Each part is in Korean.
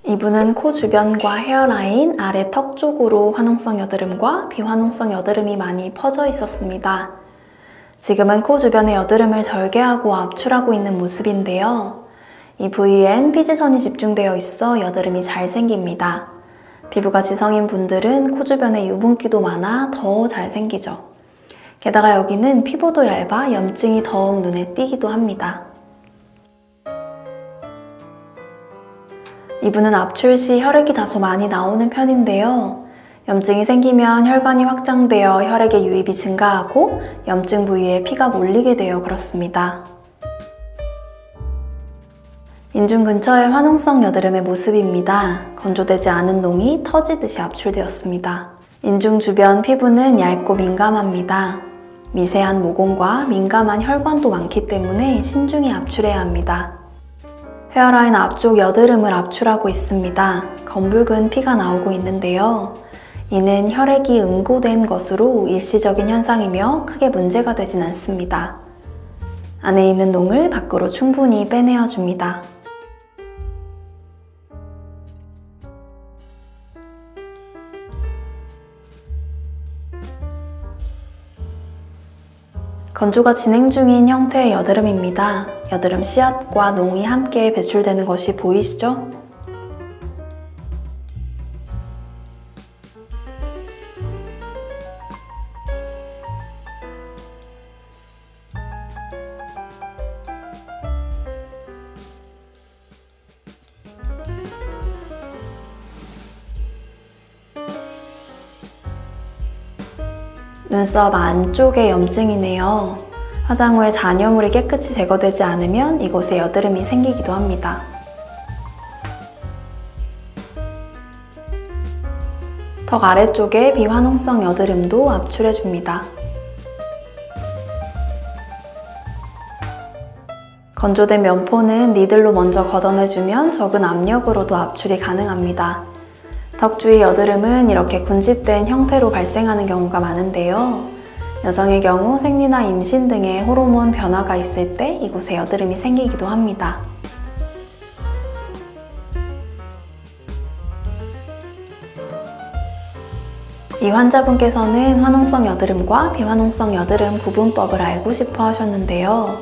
이분은 코 주변과 헤어라인, 아래 턱 쪽으로 화농성 여드름과 비화농성 여드름이 많이 퍼져 있었습니다. 지금은 코 주변의 여드름을 절개하고 압출하고 있는 모습인데요. 이 부위엔 피지선이 집중되어 있어 여드름이 잘 생깁니다. 피부가 지성인 분들은 코 주변에 유분기도 많아 더 잘 생기죠. 게다가 여기는 피부도 얇아 염증이 더욱 눈에 띄기도 합니다. 이분은 압출 시 혈액이 다소 많이 나오는 편인데요. 염증이 생기면 혈관이 확장되어 혈액의 유입이 증가하고 염증 부위에 피가 몰리게 되어 그렇습니다. 인중 근처의 화농성 여드름의 모습입니다. 건조되지 않은 농이 터지듯이 압출되었습니다. 인중 주변 피부는 얇고 민감합니다. 미세한 모공과 민감한 혈관도 많기 때문에 신중히 압출해야 합니다. 헤어라인 앞쪽 여드름을 압출하고 있습니다. 검붉은 피가 나오고 있는데요. 이는 혈액이 응고된 것으로 일시적인 현상이며 크게 문제가 되진 않습니다. 안에 있는 농을 밖으로 충분히 빼내어 줍니다. 건조가 진행 중인 형태의 여드름입니다. 여드름 씨앗과 농이 함께 배출되는 것이 보이시죠? 눈썹 안쪽에 염증이네요. 화장 후에 잔여물이 깨끗이 제거되지 않으면 이곳에 여드름이 생기기도 합니다. 턱 아래쪽에 비화농성 여드름도 압출해줍니다. 건조된 면포는 니들로 먼저 걷어내주면 적은 압력으로도 압출이 가능합니다. 턱 주위 여드름은 이렇게 군집된 형태로 발생하는 경우가 많은데요. 여성의 경우 생리나 임신 등의 호르몬 변화가 있을 때 이곳에 여드름이 생기기도 합니다. 이 환자분께서는 화농성 여드름과 비화농성 여드름 구분법을 알고 싶어 하셨는데요.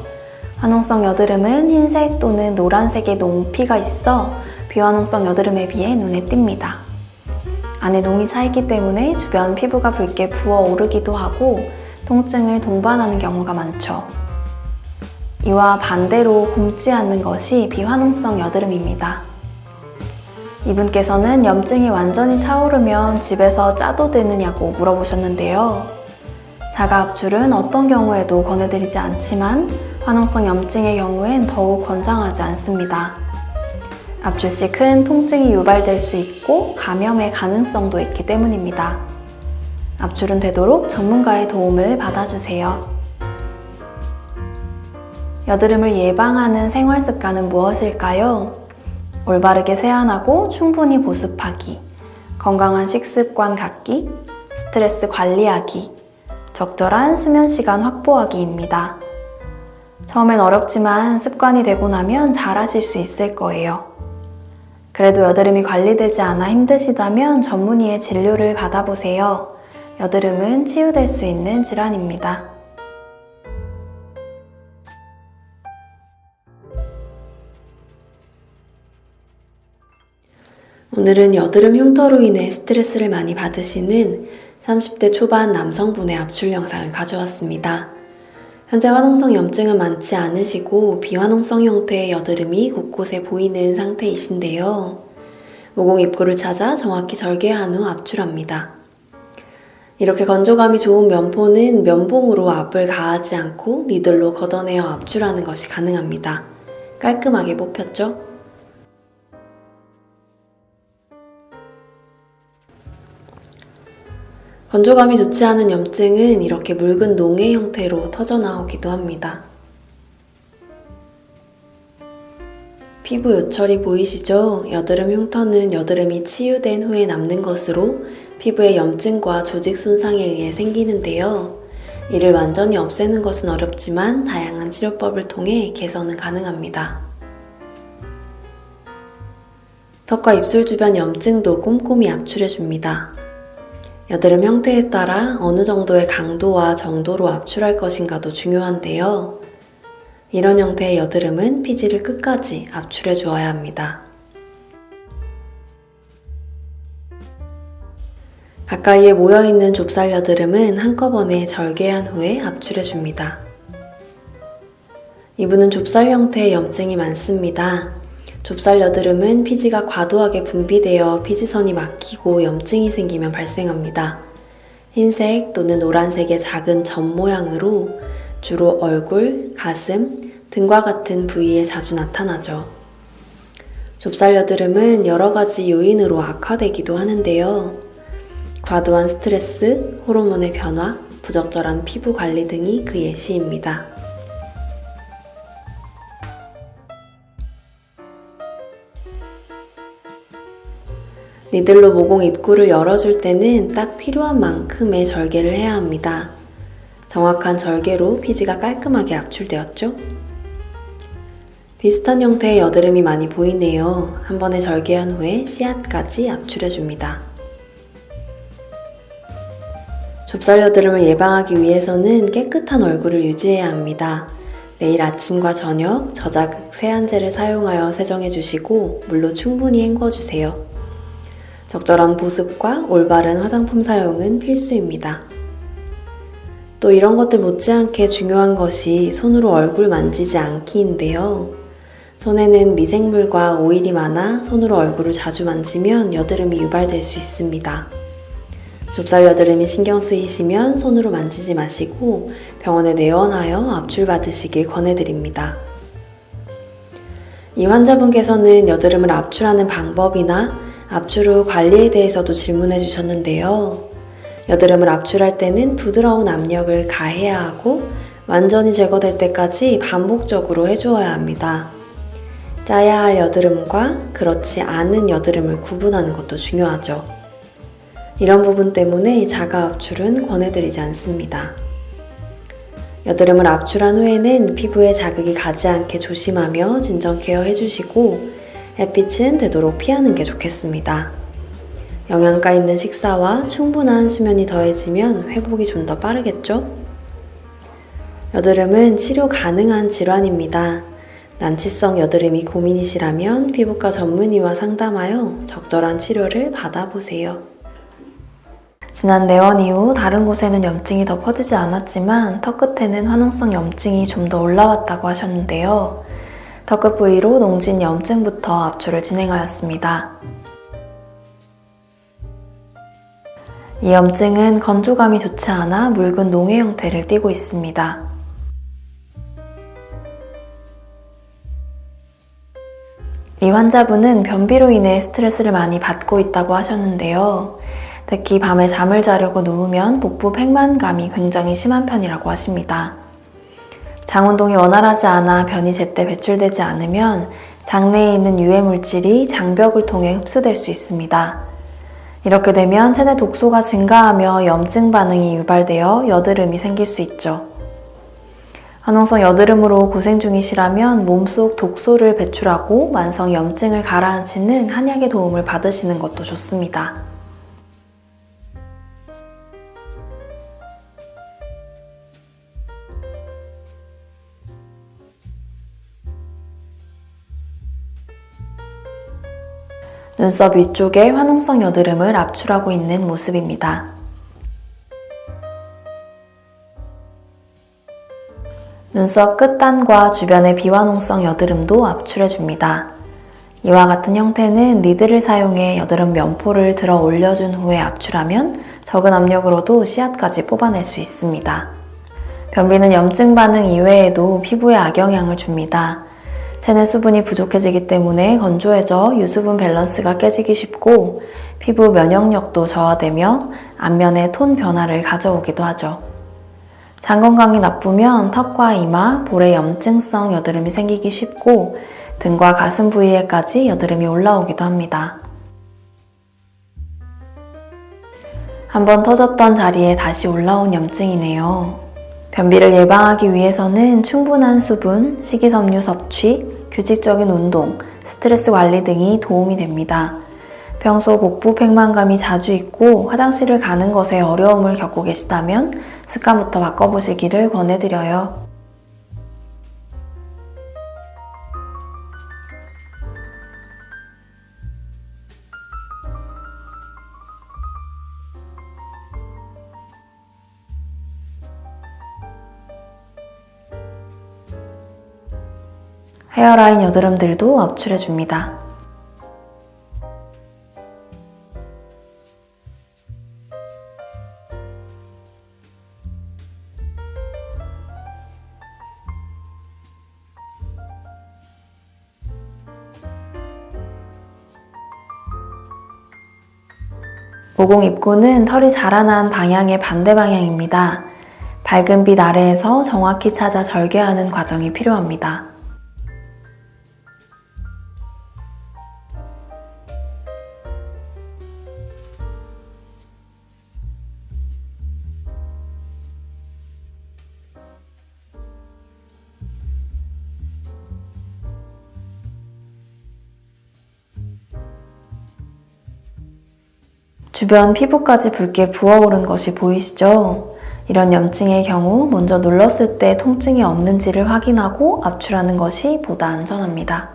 화농성 여드름은 흰색 또는 노란색의 농피가 있어 비화농성 여드름에 비해 눈에 띕니다. 안에 농이 차있기 때문에 주변 피부가 붉게 부어오르기도 하고 통증을 동반하는 경우가 많죠. 이와 반대로 굼지 않는 것이 비화농성 여드름입니다. 이분께서는 염증이 완전히 차오르면 집에서 짜도 되느냐고 물어보셨는데요. 자가 압출은 어떤 경우에도 권해드리지 않지만 화농성 염증의 경우엔 더욱 권장하지 않습니다. 압출 시 큰 통증이 유발될 수 있고 감염의 가능성도 있기 때문입니다. 압출은 되도록 전문가의 도움을 받아주세요. 여드름을 예방하는 생활 습관은 무엇일까요? 올바르게 세안하고 충분히 보습하기, 건강한 식습관 갖기, 스트레스 관리하기, 적절한 수면 시간 확보하기입니다. 처음엔 어렵지만 습관이 되고 나면 잘하실 수 있을 거예요. 그래도 여드름이 관리되지 않아 힘드시다면 전문의의 진료를 받아보세요. 여드름은 치유될 수 있는 질환입니다. 오늘은 여드름 흉터로 인해 스트레스를 많이 받으시는 30대 초반 남성분의 압출 영상을 가져왔습니다. 현재 화농성 염증은 많지 않으시고 비화농성 형태의 여드름이 곳곳에 보이는 상태이신데요. 모공 입구를 찾아 정확히 절개한 후 압출합니다. 이렇게 건조감이 좋은 면포는 면봉으로 압을 가하지 않고 니들로 걷어내어 압출하는 것이 가능합니다. 깔끔하게 뽑혔죠? 건조감이 좋지 않은 염증은 이렇게 묽은 농의 형태로 터져나오기도 합니다. 피부 요철이 보이시죠? 여드름 흉터는 여드름이 치유된 후에 남는 것으로 피부의 염증과 조직 손상에 의해 생기는데요. 이를 완전히 없애는 것은 어렵지만 다양한 치료법을 통해 개선은 가능합니다. 턱과 입술 주변 염증도 꼼꼼히 압출해줍니다. 여드름 형태에 따라 어느 정도의 강도와 정도로 압출할 것인가도 중요한데요. 이런 형태의 여드름은 피지를 끝까지 압출해 주어야 합니다. 가까이에 모여있는 좁쌀 여드름은 한꺼번에 절개한 후에 압출해 줍니다. 이분은 좁쌀 형태의 염증이 많습니다. 좁쌀 여드름은 피지가 과도하게 분비되어 피지선이 막히고 염증이 생기면 발생합니다. 흰색 또는 노란색의 작은 점 모양으로 주로 얼굴, 가슴, 등과 같은 부위에 자주 나타나죠. 좁쌀 여드름은 여러 가지 요인으로 악화되기도 하는데요. 과도한 스트레스, 호르몬의 변화, 부적절한 피부 관리 등이 그 예시입니다. 니들로 모공 입구를 열어줄 때는 딱 필요한 만큼의 절개를 해야 합니다. 정확한 절개로 피지가 깔끔하게 압출되었죠? 비슷한 형태의 여드름이 많이 보이네요. 한 번에 절개한 후에 씨앗까지 압출해줍니다. 좁쌀 여드름을 예방하기 위해서는 깨끗한 얼굴을 유지해야 합니다. 매일 아침과 저녁 저자극 세안제를 사용하여 세정해주시고 물로 충분히 헹궈주세요. 적절한 보습과 올바른 화장품 사용은 필수입니다. 또 이런 것들 못지않게 중요한 것이 손으로 얼굴 만지지 않기인데요. 손에는 미생물과 오일이 많아 손으로 얼굴을 자주 만지면 여드름이 유발될 수 있습니다. 좁쌀 여드름이 신경 쓰이시면 손으로 만지지 마시고 병원에 내원하여 압출받으시길 권해드립니다. 이 환자분께서는 여드름을 압출하는 방법이나 압출 후 관리에 대해서도 질문해 주셨는데요. 여드름을 압출할 때는 부드러운 압력을 가해야 하고 완전히 제거될 때까지 반복적으로 해주어야 합니다. 짜야 할 여드름과 그렇지 않은 여드름을 구분하는 것도 중요하죠. 이런 부분 때문에 자가 압출은 권해드리지 않습니다. 여드름을 압출한 후에는 피부에 자극이 가지 않게 조심하며 진정 케어 해주시고 햇빛은 되도록 피하는 게 좋겠습니다. 영양가 있는 식사와 충분한 수면이 더해지면 회복이 좀 더 빠르겠죠? 여드름은 치료 가능한 질환입니다. 난치성 여드름이 고민이시라면 피부과 전문의와 상담하여 적절한 치료를 받아보세요. 지난 내원 이후 다른 곳에는 염증이 더 퍼지지 않았지만 턱 끝에는 화농성 염증이 좀 더 올라왔다고 하셨는데요. 턱끝 부위로 농진 염증부터 압출을 진행하였습니다. 이 염증은 건조감이 좋지 않아 묽은 농의 형태를 띠고 있습니다. 이 환자분은 변비로 인해 스트레스를 많이 받고 있다고 하셨는데요. 특히 밤에 잠을 자려고 누우면 복부 팽만감이 굉장히 심한 편이라고 하십니다. 장 운동이 원활하지 않아 변이 제때 배출되지 않으면 장내에 있는 유해 물질이 장벽을 통해 흡수될 수 있습니다. 이렇게 되면 체내 독소가 증가하며 염증 반응이 유발되어 여드름이 생길 수 있죠. 화농성 여드름으로 고생 중이시라면 몸속 독소를 배출하고 만성 염증을 가라앉히는 한약의 도움을 받으시는 것도 좋습니다. 눈썹 위쪽에 화농성 여드름을 압출하고 있는 모습입니다. 눈썹 끝단과 주변의 비화농성 여드름도 압출해줍니다. 이와 같은 형태는 니들을 사용해 여드름 면포를 들어 올려준 후에 압출하면 적은 압력으로도 씨앗까지 뽑아낼 수 있습니다. 변비는 염증 반응 이외에도 피부에 악영향을 줍니다. 체내 수분이 부족해지기 때문에 건조해져 유수분 밸런스가 깨지기 쉽고 피부 면역력도 저하되며 안면의 톤 변화를 가져오기도 하죠. 장 건강이 나쁘면 턱과 이마, 볼에 염증성 여드름이 생기기 쉽고 등과 가슴 부위에까지 여드름이 올라오기도 합니다. 한번 터졌던 자리에 다시 올라온 염증이네요. 변비를 예방하기 위해서는 충분한 수분, 식이섬유 섭취, 규칙적인 운동, 스트레스 관리 등이 도움이 됩니다. 평소 복부 백만감이 자주 있고 화장실을 가는 것에 어려움을 겪고 계시다면 습관부터 바꿔보시기를 권해드려요. 헤어라인 여드름들도 압출해줍니다. 모공 입구는 털이 자라난 방향의 반대 방향입니다. 밝은 빛 아래에서 정확히 찾아 절개하는 과정이 필요합니다. 주변 피부까지 붉게 부어오른 것이 보이시죠? 이런 염증의 경우 먼저 눌렀을 때 통증이 없는지를 확인하고 압출하는 것이 보다 안전합니다.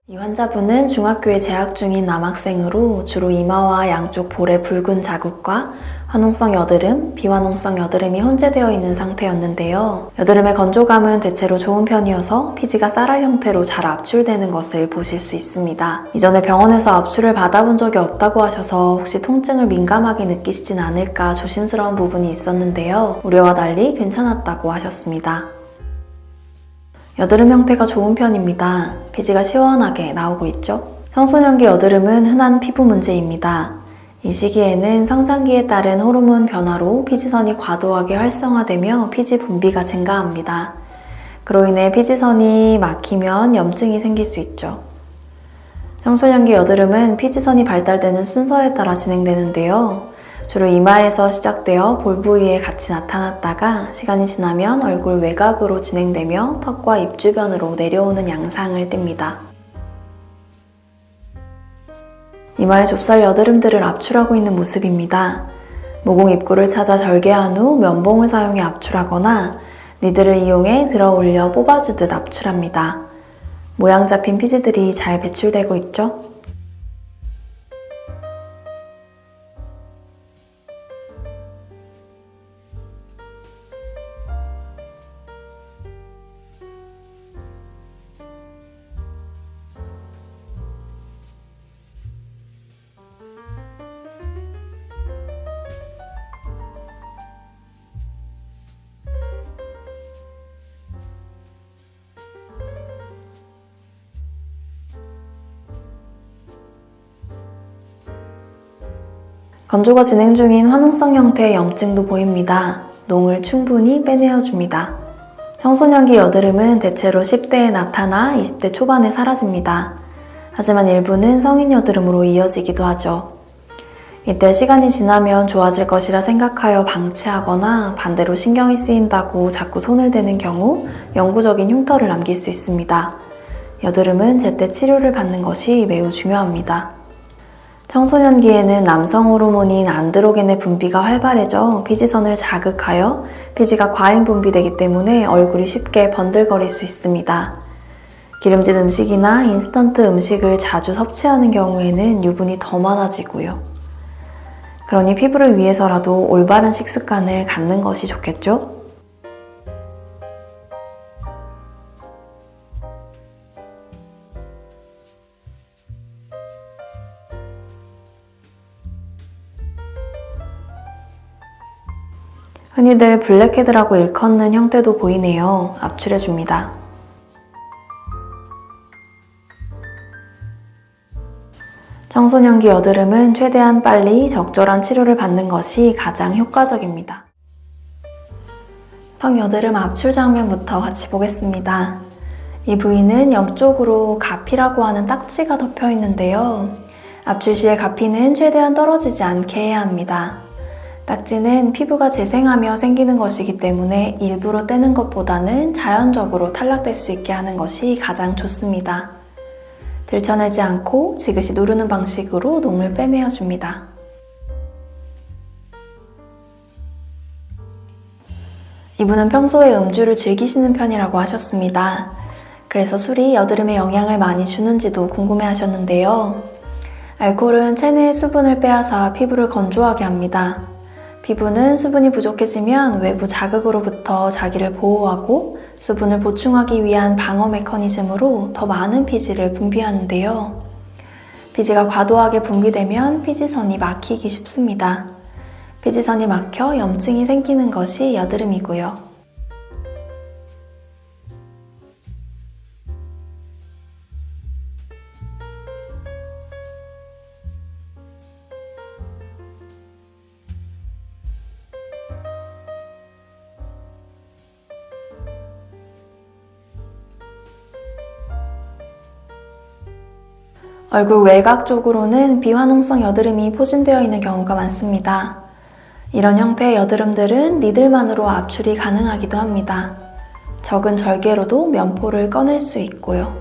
이 환자분은 중학교에 재학 중인 남학생으로 주로 이마와 양쪽 볼에 붉은 자국과 화농성 여드름, 비화농성 여드름이 혼재되어 있는 상태였는데요. 여드름의 건조감은 대체로 좋은 편이어서 피지가 쌀알 형태로 잘 압출되는 것을 보실 수 있습니다. 이전에 병원에서 압출을 받아본 적이 없다고 하셔서 혹시 통증을 민감하게 느끼시진 않을까 조심스러운 부분이 있었는데요. 우려와 달리 괜찮았다고 하셨습니다. 여드름 형태가 좋은 편입니다. 피지가 시원하게 나오고 있죠? 청소년기 여드름은 흔한 피부 문제입니다. 이 시기에는 성장기에 따른 호르몬 변화로 피지선이 과도하게 활성화되며 피지 분비가 증가합니다. 그로 인해 피지선이 막히면 염증이 생길 수 있죠. 청소년기 여드름은 피지선이 발달되는 순서에 따라 진행되는데요. 주로 이마에서 시작되어 볼 부위에 같이 나타났다가 시간이 지나면 얼굴 외곽으로 진행되며 턱과 입 주변으로 내려오는 양상을 띱니다. 이마의 좁쌀 여드름들을 압출하고 있는 모습입니다. 모공 입구를 찾아 절개한 후 면봉을 사용해 압출하거나 니들을 이용해 들어 올려 뽑아주듯 압출합니다. 모양 잡힌 피지들이 잘 배출되고 있죠? 건조가 진행 중인 화농성 형태의 염증도 보입니다. 농을 충분히 빼내어줍니다. 청소년기 여드름은 대체로 10대에 나타나 20대 초반에 사라집니다. 하지만 일부는 성인 여드름으로 이어지기도 하죠. 이때 시간이 지나면 좋아질 것이라 생각하여 방치하거나 반대로 신경이 쓰인다고 자꾸 손을 대는 경우 영구적인 흉터를 남길 수 있습니다. 여드름은 제때 치료를 받는 것이 매우 중요합니다. 청소년기에는 남성 호르몬인 안드로겐의 분비가 활발해져 피지선을 자극하여 피지가 과잉 분비되기 때문에 얼굴이 쉽게 번들거릴 수 있습니다. 기름진 음식이나 인스턴트 음식을 자주 섭취하는 경우에는 유분이 더 많아지고요. 그러니 피부를 위해서라도 올바른 식습관을 갖는 것이 좋겠죠? 흔히들 블랙헤드라고 일컫는 형태도 보이네요. 압출해줍니다. 청소년기 여드름은 최대한 빨리 적절한 치료를 받는 것이 가장 효과적입니다. 성여드름 압출 장면부터 같이 보겠습니다. 이 부위는 옆쪽으로 가피라고 하는 딱지가 덮여 있는데요. 압출 시에 가피는 최대한 떨어지지 않게 해야 합니다. 낙지는 피부가 재생하며 생기는 것이기 때문에 일부러 떼는 것보다는 자연적으로 탈락될 수 있게 하는 것이 가장 좋습니다. 들쳐내지 않고 지그시 누르는 방식으로 농을 빼내어 줍니다. 이분은 평소에 음주를 즐기시는 편이라고 하셨습니다. 그래서 술이 여드름에 영향을 많이 주는지도 궁금해 하셨는데요. 알코올은 체내의 수분을 빼앗아 피부를 건조하게 합니다. 피부는 수분이 부족해지면 외부 자극으로부터 자기를 보호하고 수분을 보충하기 위한 방어 메커니즘으로 더 많은 피지를 분비하는데요. 피지가 과도하게 분비되면 피지선이 막히기 쉽습니다. 피지선이 막혀 염증이 생기는 것이 여드름이고요. 얼굴 외곽 쪽으로는 비화농성 여드름이 포진되어 있는 경우가 많습니다. 이런 형태의 여드름들은 니들만으로 압출이 가능하기도 합니다. 적은 절개로도 면포를 꺼낼 수 있고요.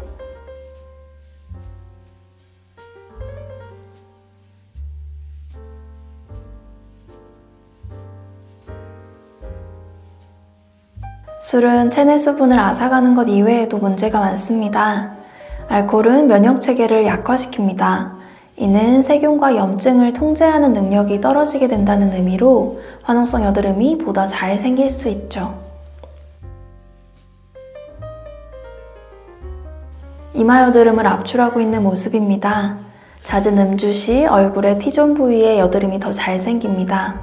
술은 체내 수분을 앗아가는 것 이외에도 문제가 많습니다. 알코올은 면역체계를 약화시킵니다. 이는 세균과 염증을 통제하는 능력이 떨어지게 된다는 의미로 화농성 여드름이 보다 잘 생길 수 있죠. 이마 여드름을 압출하고 있는 모습입니다. 잦은 음주 시 얼굴의 T존 부위에 여드름이 더 잘 생깁니다.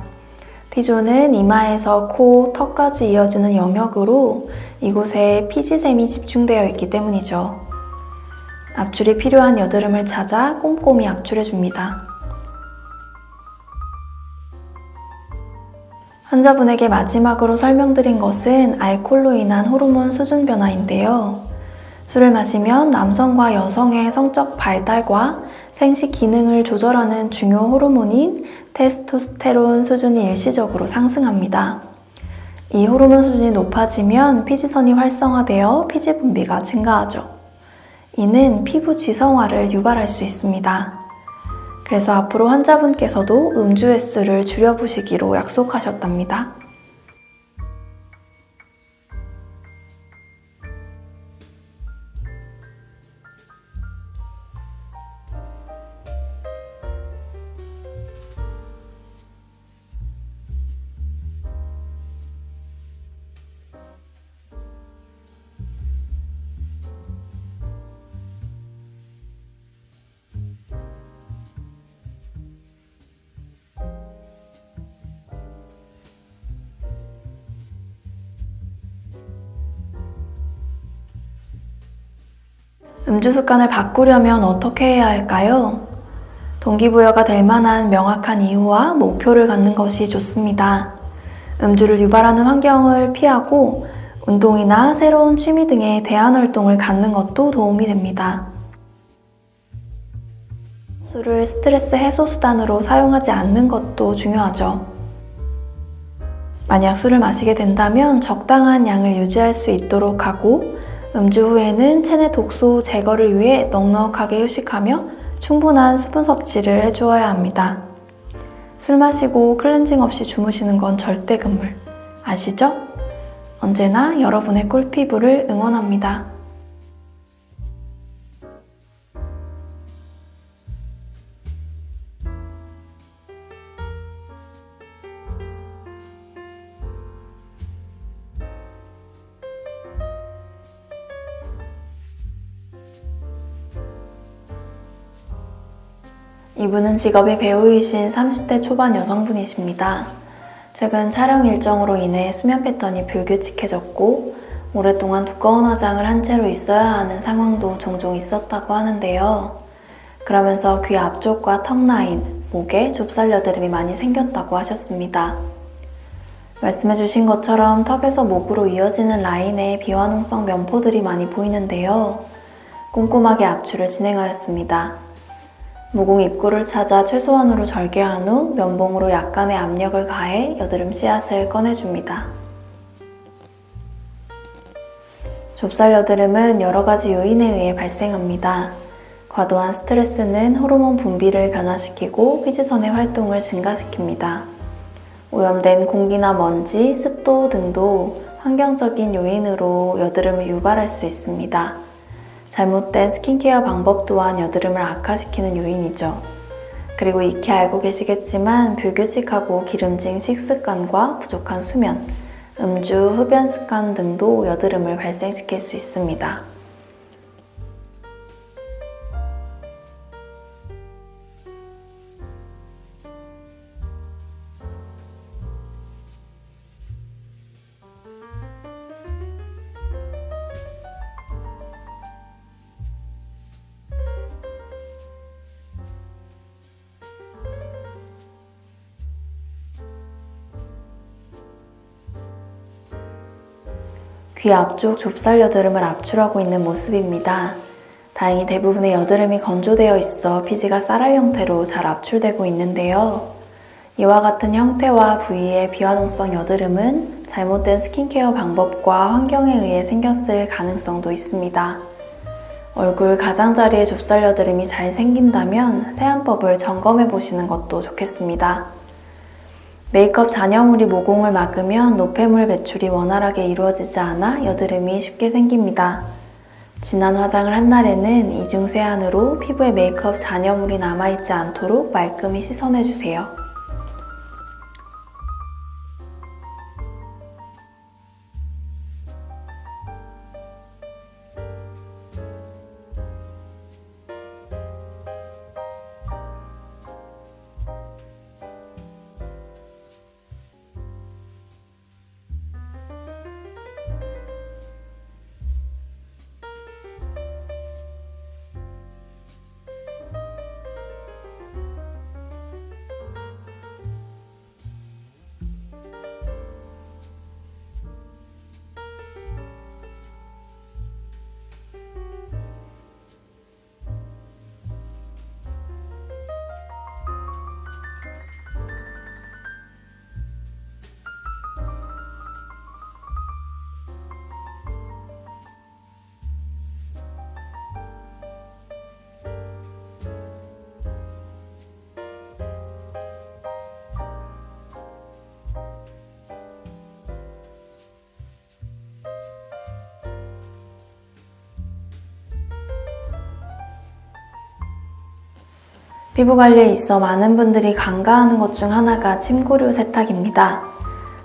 T존은 이마에서 코, 턱까지 이어지는 영역으로 이곳에 피지샘이 집중되어 있기 때문이죠. 압출이 필요한 여드름을 찾아 꼼꼼히 압출해줍니다. 환자분에게 마지막으로 설명드린 것은 알코올로 인한 호르몬 수준 변화인데요. 술을 마시면 남성과 여성의 성적 발달과 생식 기능을 조절하는 중요 호르몬인 테스토스테론 수준이 일시적으로 상승합니다. 이 호르몬 수준이 높아지면 피지선이 활성화되어 피지 분비가 증가하죠. 이는 피부 지성화를 유발할 수 있습니다. 그래서 앞으로 환자분께서도 음주 횟수를 줄여보시기로 약속하셨답니다. 음주 습관을 바꾸려면 어떻게 해야 할까요? 동기부여가 될 만한 명확한 이유와 목표를 갖는 것이 좋습니다. 음주를 유발하는 환경을 피하고 운동이나 새로운 취미 등의 대안 활동을 갖는 것도 도움이 됩니다. 술을 스트레스 해소 수단으로 사용하지 않는 것도 중요하죠. 만약 술을 마시게 된다면 적당한 양을 유지할 수 있도록 하고 음주 후에는 체내 독소 제거를 위해 넉넉하게 휴식하며 충분한 수분 섭취를 해주어야 합니다. 술 마시고 클렌징 없이 주무시는 건 절대 금물. 아시죠? 언제나 여러분의 꿀피부를 응원합니다. 이분은 직업이 배우이신 30대 초반 여성분이십니다. 최근 촬영 일정으로 인해 수면 패턴이 불규칙해졌고 오랫동안 두꺼운 화장을 한 채로 있어야 하는 상황도 종종 있었다고 하는데요. 그러면서 귀 앞쪽과 턱 라인, 목에 좁쌀 여드름이 많이 생겼다고 하셨습니다. 말씀해주신 것처럼 턱에서 목으로 이어지는 라인에 비화농성 면포들이 많이 보이는데요. 꼼꼼하게 압출을 진행하였습니다. 모공 입구를 찾아 최소한으로 절개한 후 면봉으로 약간의 압력을 가해 여드름 씨앗을 꺼내줍니다. 좁쌀 여드름은 여러 가지 요인에 의해 발생합니다. 과도한 스트레스는 호르몬 분비를 변화시키고 피지선의 활동을 증가시킵니다. 오염된 공기나 먼지, 습도 등도 환경적인 요인으로 여드름을 유발할 수 있습니다. 잘못된 스킨케어 방법 또한 여드름을 악화시키는 요인이죠. 그리고 익히 알고 계시겠지만 불규칙하고 기름진 식습관과 부족한 수면, 음주, 흡연 습관 등도 여드름을 발생시킬 수 있습니다. 귀 앞쪽 좁쌀 여드름을 압출하고 있는 모습입니다. 다행히 대부분의 여드름이 건조되어 있어 피지가 쌀알 형태로 잘 압출되고 있는데요. 이와 같은 형태와 부위의 비화농성 여드름은 잘못된 스킨케어 방법과 환경에 의해 생겼을 가능성도 있습니다. 얼굴 가장자리에 좁쌀 여드름이 잘 생긴다면 세안법을 점검해 보시는 것도 좋겠습니다. 메이크업 잔여물이 모공을 막으면 노폐물 배출이 원활하게 이루어지지 않아 여드름이 쉽게 생깁니다. 진한 화장을 한 날에는 이중 세안으로 피부에 메이크업 잔여물이 남아있지 않도록 말끔히 씻어내주세요. 피부 관리에 있어 많은 분들이 간과하는 것 중 하나가 침구류 세탁입니다.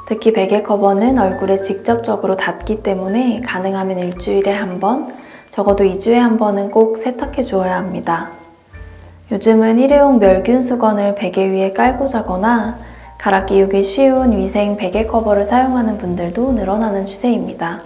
특히 베개 커버는 얼굴에 직접적으로 닿기 때문에 가능하면 일주일에 한 번, 적어도 2주에 한 번은 꼭 세탁해 주어야 합니다. 요즘은 일회용 멸균 수건을 베개 위에 깔고 자거나 갈아 끼우기 쉬운 위생 베개 커버를 사용하는 분들도 늘어나는 추세입니다.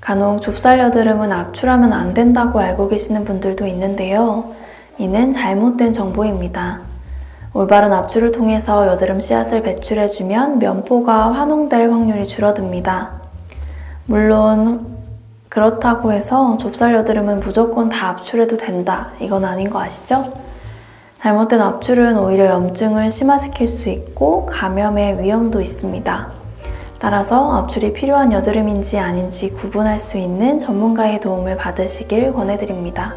간혹 좁쌀 여드름은 압출하면 안 된다고 알고 계시는 분들도 있는데요. 이는 잘못된 정보입니다. 올바른 압출을 통해서 여드름 씨앗을 배출해주면 면포가 환홍될 확률이 줄어듭니다. 물론 그렇다고 해서 좁쌀 여드름은 무조건 다 압출해도 된다, 이건 아닌 거 아시죠? 잘못된 압출은 오히려 염증을 심화시킬 수 있고 감염의 위험도 있습니다. 따라서 압출이 필요한 여드름인지 아닌지 구분할 수 있는 전문가의 도움을 받으시길 권해드립니다.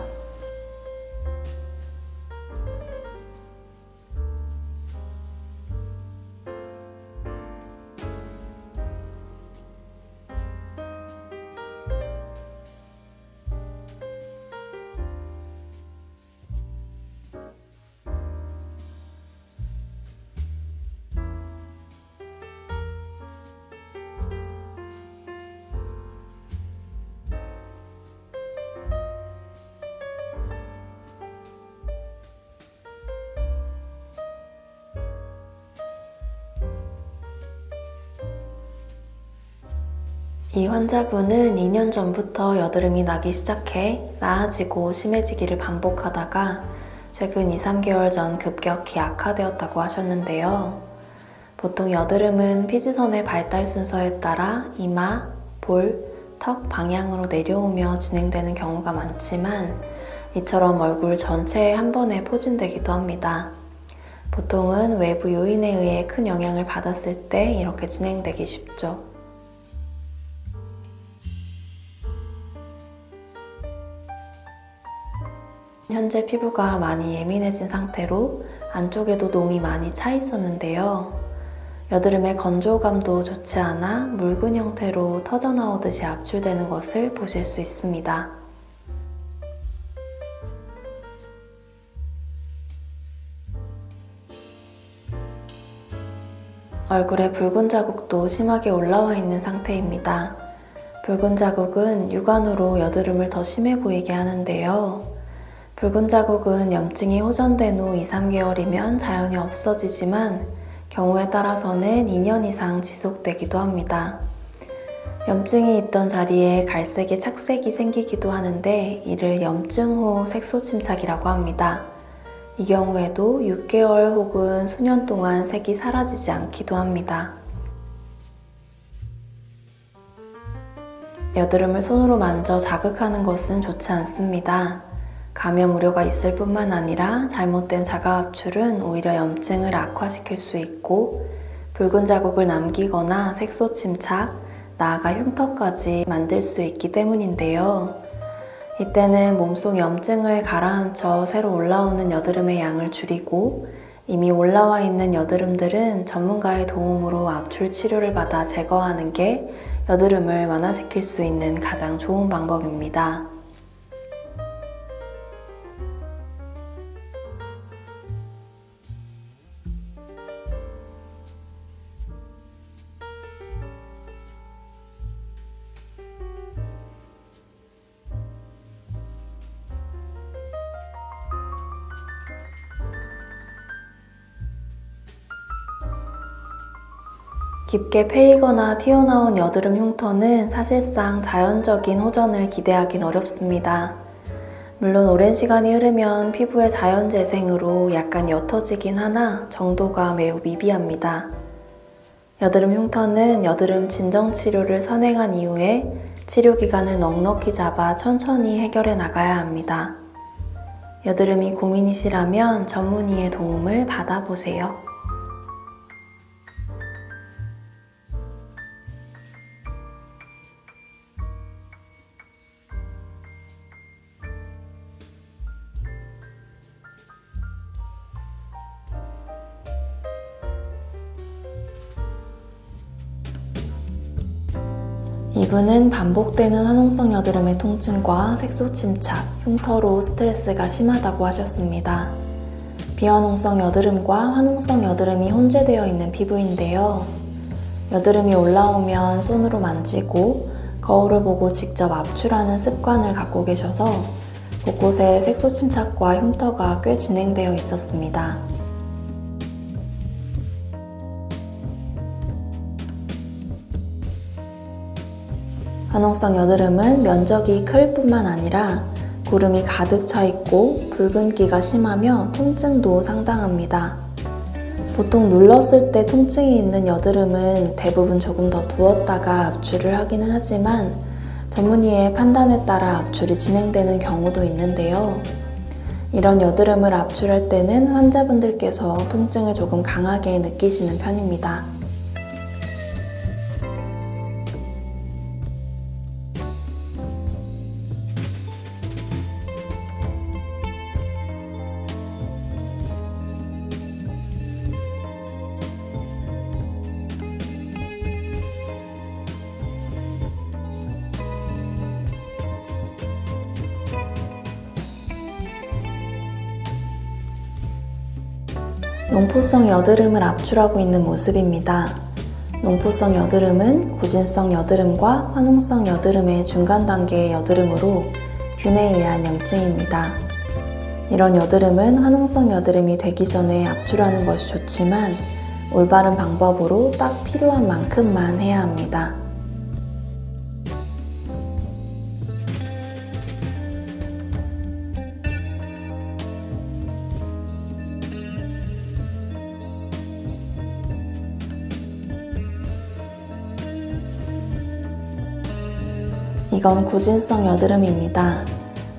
이 환자분은 2년 전부터 여드름이 나기 시작해 나아지고 심해지기를 반복하다가 최근 2, 3개월 전 급격히 악화되었다고 하셨는데요. 보통 여드름은 피지선의 발달 순서에 따라 이마, 볼, 턱 방향으로 내려오며 진행되는 경우가 많지만 이처럼 얼굴 전체에 한 번에 포진되기도 합니다. 보통은 외부 요인에 의해 큰 영향을 받았을 때 이렇게 진행되기 쉽죠. 현재 피부가 많이 예민해진 상태로 안쪽에도 농이 많이 차 있었는데요. 여드름의 건조감도 좋지 않아 묽은 형태로 터져나오듯이 압출되는 것을 보실 수 있습니다. 얼굴에 붉은 자국도 심하게 올라와 있는 상태입니다. 붉은 자국은 육안으로 여드름을 더 심해 보이게 하는데요. 붉은 자국은 염증이 호전된 후 2, 3개월이면 자연히 없어지지만 경우에 따라서는 2년 이상 지속되기도 합니다. 염증이 있던 자리에 갈색의 착색이 생기기도 하는데 이를 염증 후 색소 침착이라고 합니다. 이 경우에도 6개월 혹은 수년 동안 색이 사라지지 않기도 합니다. 여드름을 손으로 만져 자극하는 것은 좋지 않습니다. 감염 우려가 있을 뿐만 아니라 잘못된 자가 압출은 오히려 염증을 악화시킬 수 있고 붉은 자국을 남기거나 색소 침착, 나아가 흉터까지 만들 수 있기 때문인데요. 이때는 몸속 염증을 가라앉혀 새로 올라오는 여드름의 양을 줄이고 이미 올라와 있는 여드름들은 전문가의 도움으로 압출 치료를 받아 제거하는 게 여드름을 완화시킬 수 있는 가장 좋은 방법입니다. 깊게 패이거나 튀어나온 여드름 흉터는 사실상 자연적인 호전을 기대하긴 어렵습니다. 물론 오랜 시간이 흐르면 피부의 자연 재생으로 약간 옅어지긴 하나 정도가 매우 미비합니다. 여드름 흉터는 여드름 진정 치료를 선행한 이후에 치료 기간을 넉넉히 잡아 천천히 해결해 나가야 합니다. 여드름이 고민이시라면 전문의의 도움을 받아보세요. 이분은 반복되는 화농성 여드름의 통증과 색소 침착, 흉터로 스트레스가 심하다고 하셨습니다. 비화농성 여드름과 화농성 여드름이 혼재되어 있는 피부인데요. 여드름이 올라오면 손으로 만지고 거울을 보고 직접 압출하는 습관을 갖고 계셔서 곳곳에 색소 침착과 흉터가 꽤 진행되어 있었습니다. 화농성 여드름은 면적이 클 뿐만 아니라 고름이 가득 차 있고 붉은기가 심하며 통증도 상당합니다. 보통 눌렀을 때 통증이 있는 여드름은 대부분 조금 더 두었다가 압출을 하기는 하지만 전문의의 판단에 따라 압출이 진행되는 경우도 있는데요. 이런 여드름을 압출할 때는 환자분들께서 통증을 조금 강하게 느끼시는 편입니다. 농포성 여드름을 압출하고 있는 모습입니다. 농포성 여드름은 구진성 여드름과 화농성 여드름의 중간 단계의 여드름으로 균에 의한 염증입니다. 이런 여드름은 화농성 여드름이 되기 전에 압출하는 것이 좋지만 올바른 방법으로 딱 필요한 만큼만 해야 합니다. 이건 구진성 여드름입니다.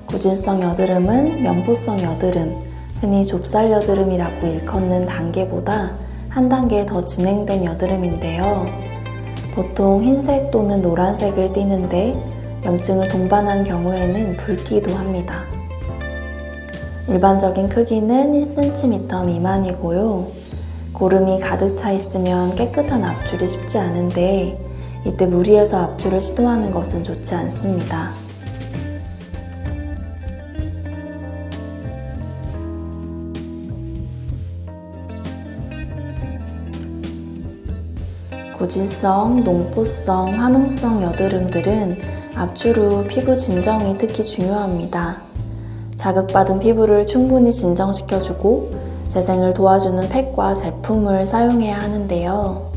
구진성 여드름은 면포성 여드름, 흔히 좁쌀 여드름이라고 일컫는 단계보다 한 단계 더 진행된 여드름인데요. 보통 흰색 또는 노란색을 띠는데 염증을 동반한 경우에는 붉기도 합니다. 일반적인 크기는 1cm 미만이고요. 고름이 가득 차 있으면 깨끗한 압출이 쉽지 않은데 이때 무리해서 압출을 시도하는 것은 좋지 않습니다. 구진성, 농포성, 화농성 여드름들은 압출 후 피부 진정이 특히 중요합니다. 자극받은 피부를 충분히 진정시켜주고 재생을 도와주는 팩과 제품을 사용해야 하는데요.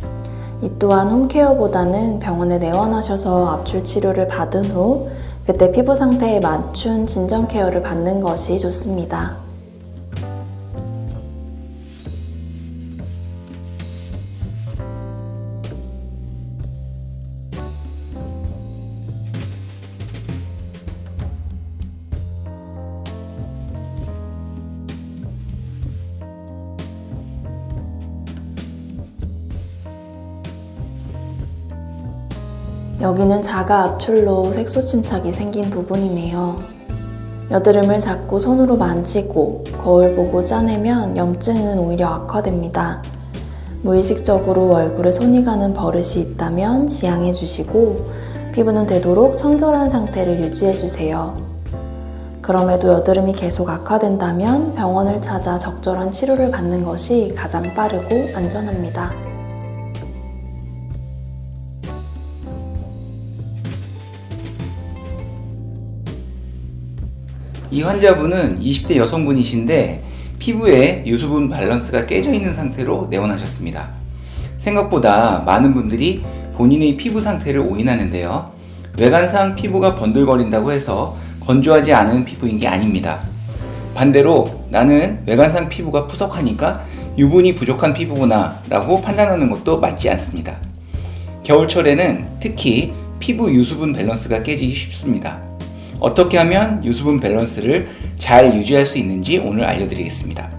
이 또한 홈케어보다는 병원에 내원하셔서 압출 치료를 받은 후 그때 피부 상태에 맞춘 진정 케어를 받는 것이 좋습니다. 여기는 자가 압출로 색소 침착이 생긴 부분이네요. 여드름을 자꾸 손으로 만지고 거울 보고 짜내면 염증은 오히려 악화됩니다. 무의식적으로 얼굴에 손이 가는 버릇이 있다면 지양해 주시고 피부는 되도록 청결한 상태를 유지해 주세요. 그럼에도 여드름이 계속 악화된다면 병원을 찾아 적절한 치료를 받는 것이 가장 빠르고 안전합니다. 이 환자분은 20대 여성분이신데 피부에 유수분 밸런스가 깨져 있는 상태로 내원하셨습니다. 생각보다 많은 분들이 본인의 피부 상태를 오인하는데요. 외관상 피부가 번들거린다고 해서 건조하지 않은 피부인 게 아닙니다. 반대로 나는 외관상 피부가 푸석하니까 유분이 부족한 피부구나 라고 판단하는 것도 맞지 않습니다. 겨울철에는 특히 피부 유수분 밸런스가 깨지기 쉽습니다. 어떻게 하면 유수분 밸런스를 잘 유지할 수 있는지 오늘 알려드리겠습니다.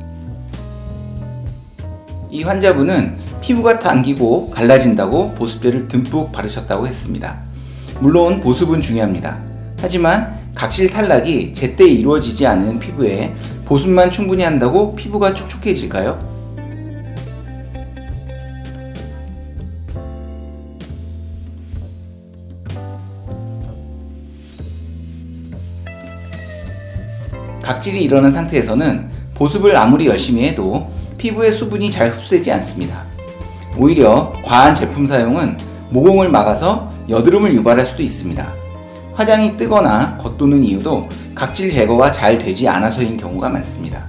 이 환자분은 피부가 당기고 갈라진다고 보습제를 듬뿍 바르셨다고 했습니다. 물론 보습은 중요합니다. 하지만 각질 탈락이 제때 이루어지지 않은 피부에 보습만 충분히 한다고 피부가 촉촉해질까요? 각질이 일어난 상태에서는 보습을 아무리 열심히 해도 피부에 수분이 잘 흡수되지 않습니다. 오히려 과한 제품 사용은 모공을 막아서 여드름을 유발할 수도 있습니다. 화장이 뜨거나 겉도는 이유도 각질 제거가 잘 되지 않아서인 경우가 많습니다.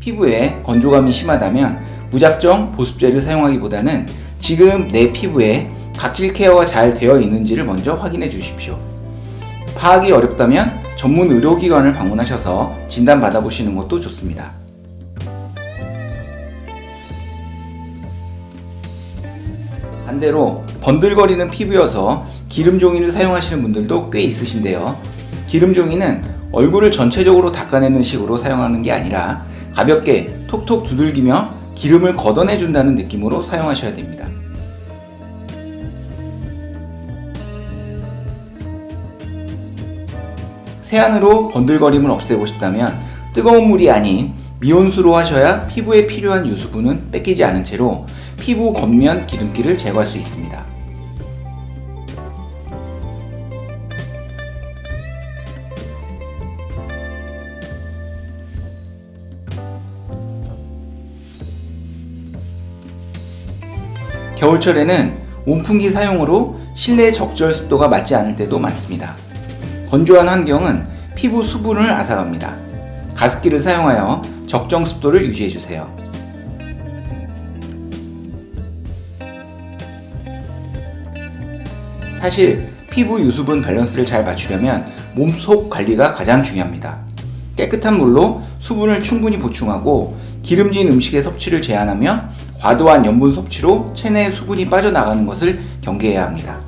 피부에 건조감이 심하다면 무작정 보습제를 사용하기보다는 지금 내 피부에 각질 케어가 잘 되어 있는지를 먼저 확인해 주십시오. 파악이 어렵다면 전문 의료기관을 방문하셔서 진단 받아보시는 것도 좋습니다. 반대로 번들거리는 피부여서 기름종이를 사용하시는 분들도 꽤 있으신데요. 기름종이는 얼굴을 전체적으로 닦아내는 식으로 사용하는 게 아니라 가볍게 톡톡 두들기며 기름을 걷어내준다는 느낌으로 사용하셔야 됩니다. 세안으로 번들거림을 없애고 싶다면 뜨거운 물이 아닌 미온수로 하셔야 피부에 필요한 유수분은 뺏기지 않은 채로 피부 겉면 기름기를 제거할 수 있습니다. 겨울철에는 온풍기 사용으로 실내 적절 습도가 맞지 않을 때도 많습니다. 건조한 환경은 피부 수분을 앗아갑니다. 가습기를 사용하여 적정 습도를 유지해주세요. 사실 피부 유수분 밸런스를 잘 맞추려면 몸속 관리가 가장 중요합니다. 깨끗한 물로 수분을 충분히 보충하고 기름진 음식의 섭취를 제한하며 과도한 염분 섭취로 체내의 수분이 빠져나가는 것을 경계해야 합니다.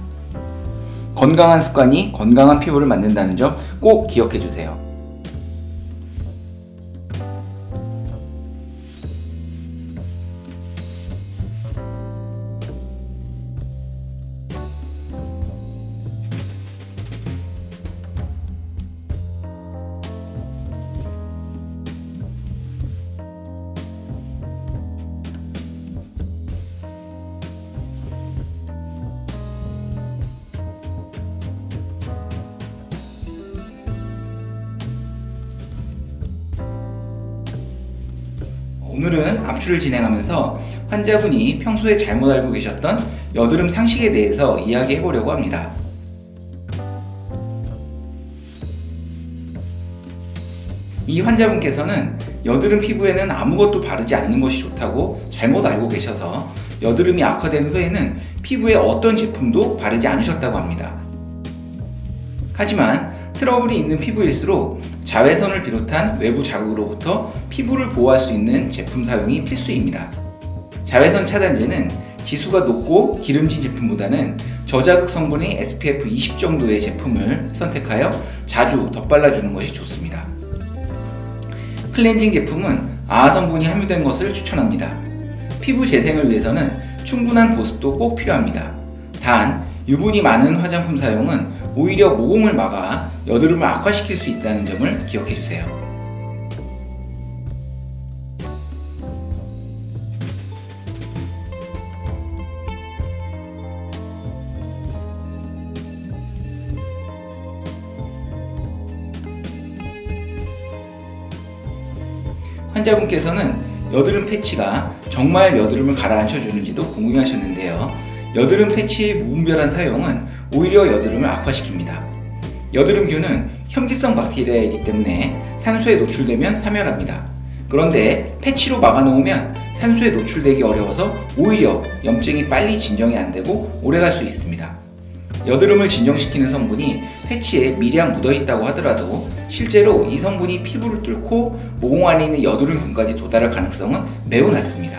건강한 습관이 건강한 피부를 만든다는 점 꼭 기억해 주세요. 오늘은 압출을 진행하면서 환자분이 평소에 잘못 알고 계셨던 여드름 상식에 대해서 이야기해 보려고 합니다. 이 환자분께서는 여드름 피부에는 아무것도 바르지 않는 것이 좋다고 잘못 알고 계셔서 여드름이 악화된 후에는 피부에 어떤 제품도 바르지 않으셨다고 합니다. 하지만 트러블이 있는 피부일수록 자외선을 비롯한 외부 자극으로부터 피부를 보호할 수 있는 제품 사용이 필수입니다. 자외선 차단제는 지수가 높고 기름진 제품보다는 저자극 성분의 SPF 20 정도의 제품을 선택하여 자주 덧발라주는 것이 좋습니다. 클렌징 제품은 아아 성분이 함유된 것을 추천합니다. 피부 재생을 위해서는 충분한 보습도 꼭 필요합니다. 단, 유분이 많은 화장품 사용은 오히려 모공을 막아 여드름을 악화시킬 수 있다는 점을 기억해 주세요. 환자분께서는 여드름 패치가 정말 여드름을 가라앉혀 주는지도 궁금해하셨는데요. 여드름 패치의 무분별한 사용은 오히려 여드름을 악화시킵니다. 여드름균은 현기성 박테리아이기 때문에 산소에 노출되면 사멸합니다. 그런데 패치로 막아놓으면 산소에 노출되기 어려워서 오히려 염증이 빨리 진정이 안되고 오래갈 수 있습니다. 여드름을 진정시키는 성분이 패치에 미량 묻어있다고 하더라도 실제로 이 성분이 피부를 뚫고 모공 안에 있는 여드름균까지 도달할 가능성은 매우 낮습니다.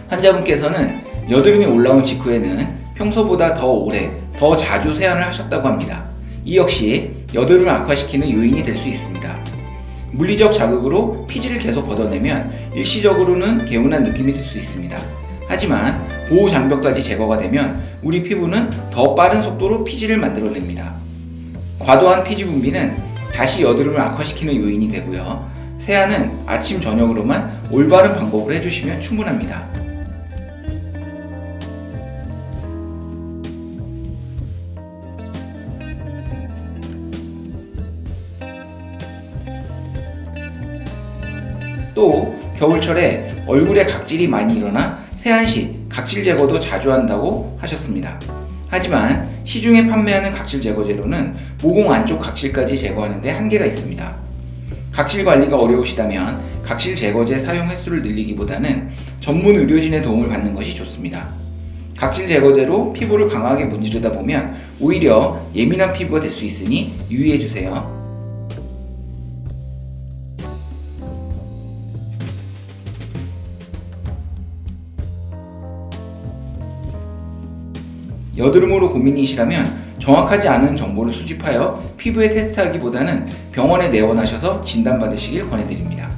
환자분께서는 여드름이 올라온 직후에는 평소보다 더 오래, 더 자주 세안을 하셨다고 합니다. 이 역시 여드름을 악화시키는 요인이 될 수 있습니다. 물리적 자극으로 피지를 계속 걷어내면 일시적으로는 개운한 느낌이 들 수 있습니다. 하지만 보호 장벽까지 제거가 되면 우리 피부는 더 빠른 속도로 피지를 만들어냅니다. 과도한 피지 분비는 다시 여드름을 악화시키는 요인이 되고요. 세안은 아침 저녁으로만 올바른 방법으로 해주시면 충분합니다. 또 겨울철에 얼굴에 각질이 많이 일어나 세안 시 각질 제거도 자주 한다고 하셨습니다. 하지만 시중에 판매하는 각질 제거제로는 모공 안쪽 각질까지 제거하는 데 한계가 있습니다. 각질 관리가 어려우시다면 각질 제거제 사용 횟수를 늘리기보다는 전문 의료진의 도움을 받는 것이 좋습니다. 각질 제거제로 피부를 강하게 문지르다 보면 오히려 예민한 피부가 될 수 있으니 유의해주세요. 여드름으로 고민이시라면 정확하지 않은 정보를 수집하여 피부에 테스트하기보다는 병원에 내원하셔서 진단받으시길 권해드립니다.